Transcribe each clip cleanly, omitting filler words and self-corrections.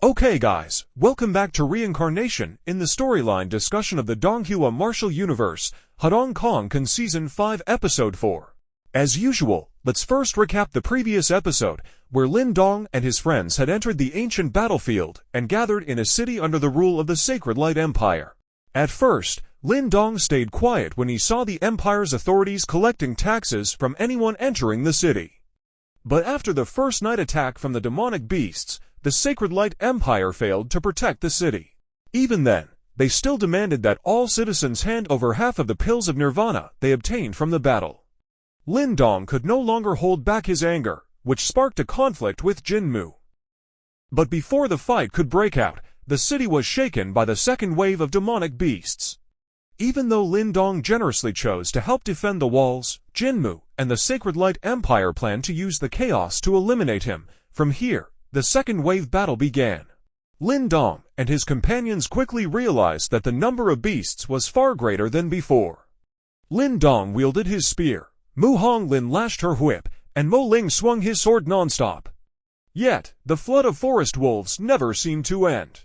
Okay guys, welcome back to Reincarnation in the storyline discussion of the Donghua martial universe, Hadong Kong Kan Season 5 Episode 4. As usual, let's first recap the previous episode, where Lin Dong and his friends had entered the ancient battlefield and gathered in a city under the rule of the Sacred Light Empire. At first, Lin Dong stayed quiet when he saw the Empire's authorities collecting taxes from anyone entering the city. But after the first night attack from the demonic beasts, the Sacred Light Empire failed to protect the city. Even then, they still demanded that all citizens hand over half of the pills of nirvana they obtained from the battle. Lin Dong could no longer hold back his anger, which sparked a conflict with Jin Mu. But before the fight could break out, the city was shaken by the second wave of demonic beasts. Even though Lin Dong generously chose to help defend the walls, Jin Mu and the Sacred Light Empire planned to use the chaos to eliminate him. From here, the second wave battle began. Lin Dong and his companions quickly realized that the number of beasts was far greater than before. Lin Dong wielded his spear, Mu Honglin lashed her whip, and Mo Ling swung his sword non-stop. Yet, the flood of forest wolves never seemed to end.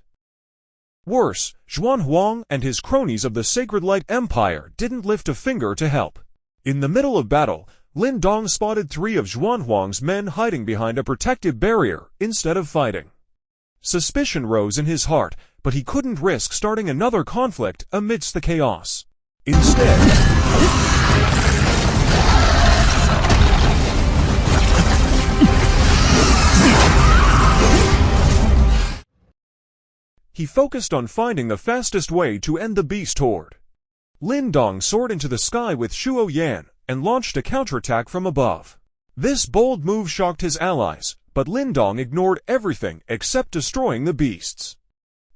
Worse, Zhuan Huang and his cronies of the Sacred Light Empire didn't lift a finger to help. In the middle of battle, Lin Dong spotted 3 of Zhuan Huang's men hiding behind a protective barrier instead of fighting. Suspicion rose in his heart, but he couldn't risk starting another conflict amidst the chaos. Instead, he focused on finding the fastest way to end the beast horde. Lin Dong soared into the sky with Shuo Yan and launched a counterattack from above. This bold move shocked his allies, but Lin Dong ignored everything except destroying the beasts.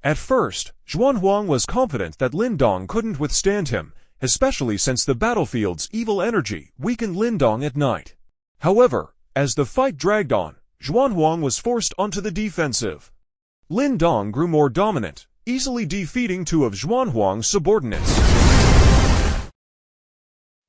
At first, Zhuan Huang was confident that Lin Dong couldn't withstand him, especially since the battlefield's evil energy weakened Lin Dong at night. However, as the fight dragged on, Zhuan Huang was forced onto the defensive. Lin Dong grew more dominant, easily defeating 2 of Zhuan Huang's subordinates.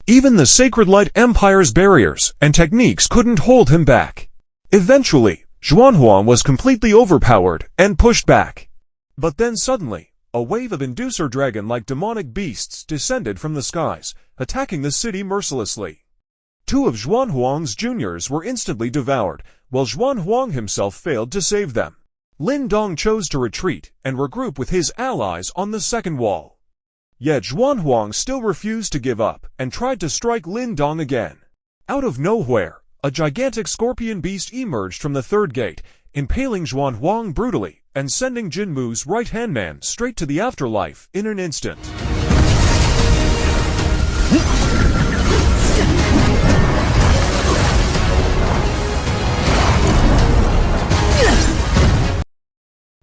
Even the Sacred Light Empire's barriers and techniques couldn't hold him back. Eventually, Zhuan Huang was completely overpowered and pushed back. But then suddenly, a wave of inducer dragon-like demonic beasts descended from the skies, attacking the city mercilessly. 2 of Zhuan Huang's juniors were instantly devoured, while Zhuan Huang himself failed to save them. Lin Dong chose to retreat and regroup with his allies on the second wall. Yet Zhuan Huang still refused to give up and tried to strike Lin Dong again. Out of nowhere, a gigantic scorpion beast emerged from the third gate, impaling Zhuan Huang brutally and sending Jin Mu's right-hand man straight to the afterlife in an instant.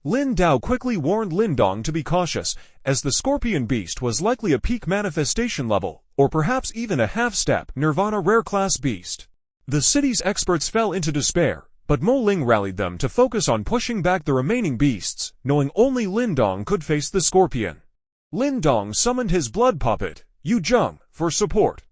Lin Dao quickly warned Lin Dong to be cautious, as the scorpion beast was likely a peak manifestation level, or perhaps even a half-step Nirvana rare class beast. The city's experts fell into despair, but Mo Ling rallied them to focus on pushing back the remaining beasts, knowing only Lin Dong could face the scorpion. Lin Dong summoned his blood puppet, Yu Zheng, for support.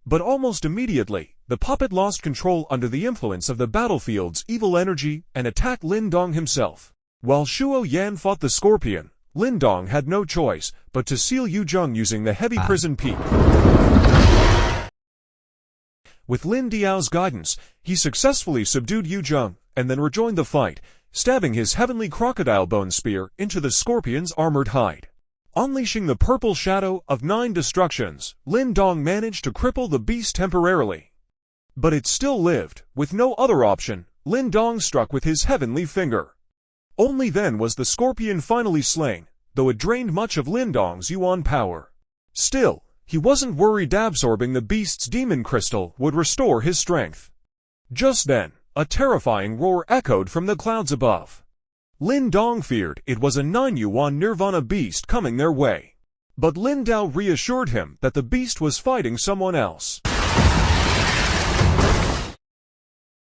But almost immediately, the puppet lost control under the influence of the battlefield's evil energy and attacked Lin Dong himself. While Shuo Yan fought the scorpion, Lin Dong had no choice but to seal Yu Zheng using the heavy prison peak. With Lin Diao's guidance, he successfully subdued Yu Zheng and then rejoined the fight, stabbing his heavenly crocodile bone spear into the scorpion's armored hide. Unleashing the purple shadow of 9 destructions, Lin Dong managed to cripple the beast temporarily. But it still lived. With no other option, Lin Dong struck with his heavenly finger. Only then was the scorpion finally slain, though it drained much of Lin Dong's yuan power. Still, he wasn't worried absorbing the beast's demon crystal would restore his strength. Just then, a terrifying roar echoed from the clouds above. Lin Dong feared it was a Nine-Yuan Nirvana Beast coming their way. But Lin Dao reassured him that the beast was fighting someone else.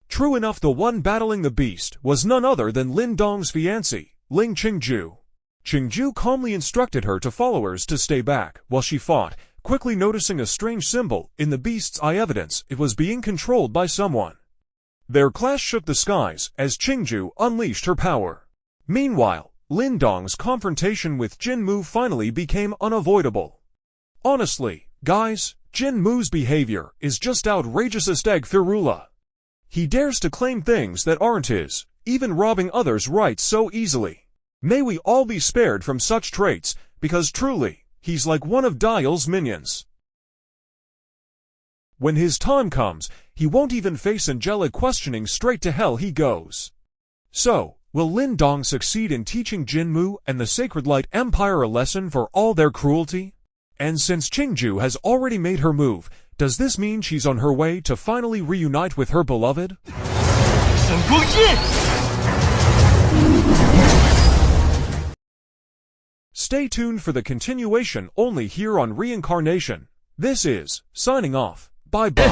True enough, the one battling the beast was none other than Lin Dong's fiancée, Ling Qingzhu. Qingzhu calmly instructed her followers to stay back while she fought, quickly noticing a strange symbol in the beast's eye, evidence it was being controlled by someone. Their clash shook the skies as Qingzhu unleashed her power. Meanwhile, Lin Dong's confrontation with Jin Mu finally became unavoidable. Honestly, guys, Jin Mu's behavior is just outrageous as Stag Firula. He dares to claim things that aren't his, even robbing others' rights so easily. May we all be spared from such traits, because truly, he's like one of Dial's minions. When his time comes, he won't even face angelic questioning, straight to hell he goes. So, will Lin Dong succeed in teaching Jin Mu and the Sacred Light Empire a lesson for all their cruelty? And since Qingzhu has already made her move, does this mean she's on her way to finally reunite with her beloved? Stay tuned for the continuation only here on Reincarnation. This is, signing off. Bye-bye.